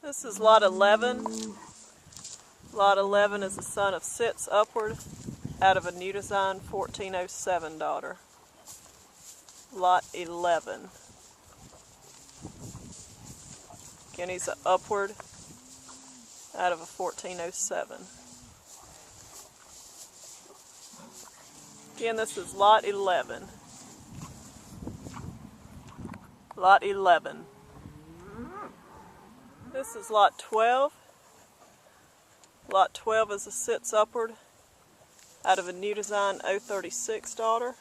This is lot 11. Lot 11 is the son of Sits Upward out of a New Design 1407 daughter. Lot 11. Again, he's an Upward out of a 1407. Again, this is lot 11. Lot 11. This is lot 12. Lot 12 is a Sits Upward out of a New Design 036 daughter.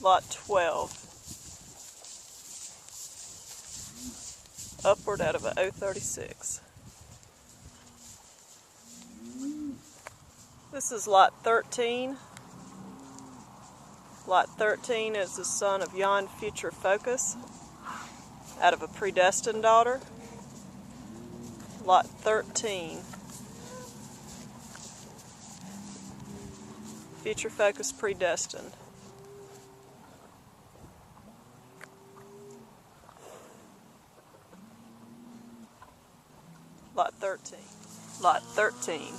Lot 12. Upward out of a 036. This is lot 13. Lot 13 is the son of Yon Future Focus out of a Predestined daughter. Lot 13. Future Focus Predestined. Lot 13. Lot 13.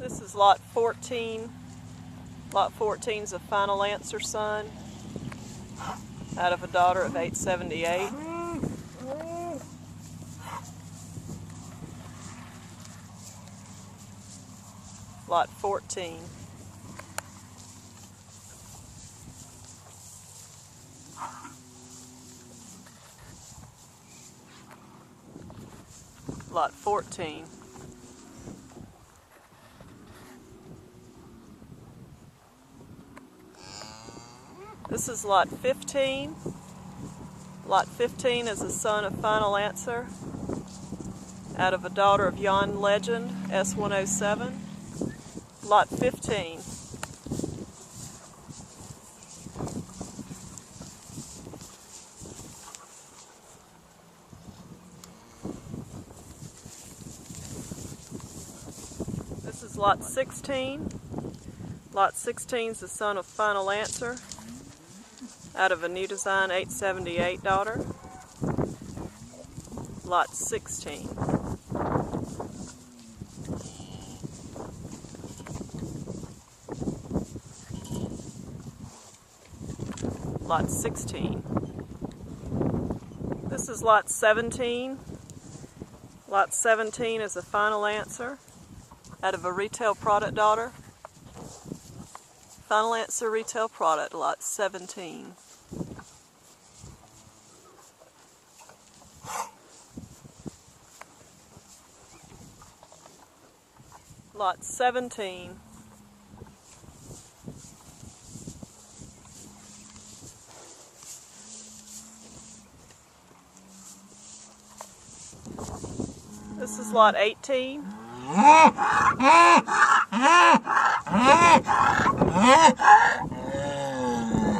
This is lot 14. Lot 14 is a Final Answer son out of a daughter of 878. Lot 14. Lot 14. This is lot 15. Lot 15 is the son of Final Answer out of a daughter of Yon Legend, S107. Lot 15. This is lot 16. Lot 16 is the son of Final Answer out of a New Design 878 daughter. Lot 16. Lot 16. This is lot 17. Lot 17 is a Final Answer out of a Retail Product daughter. Final Answer Retail Product, lot 17. Lot 17. This is lot 18.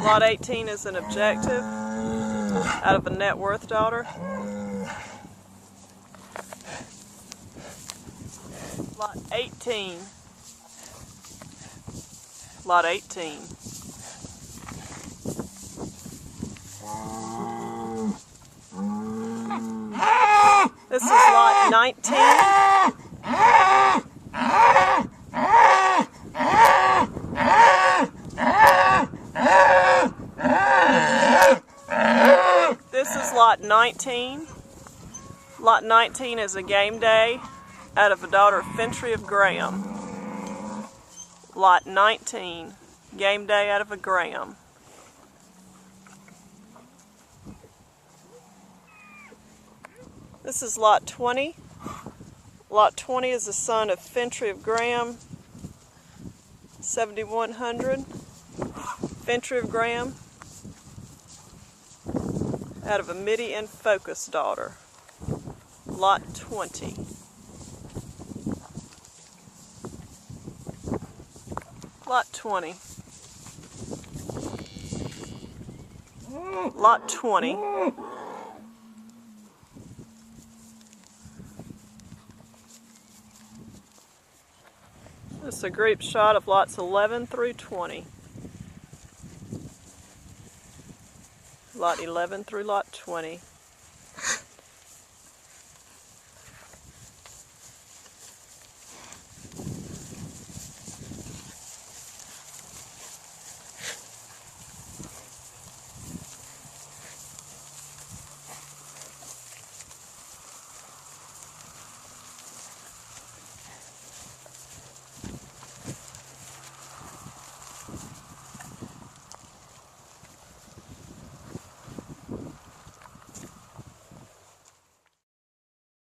Lot 18 is an Objective out of a Net Worth daughter. Lot 18. Lot 18. This is lot 19. This is lot 19. Lot 19 is a Game Day out of a daughter of Fentry of Graham. Lot 19, Game Day out of a Graham. This is lot 20. Lot 20 is the son of Fentry of Graham, 7100. Fentry of Graham out of a Midi and Focus daughter. Lot 20. Lot 20. Lot 20. This is a group shot of lots 11 through 20. Lot 11 through lot 20.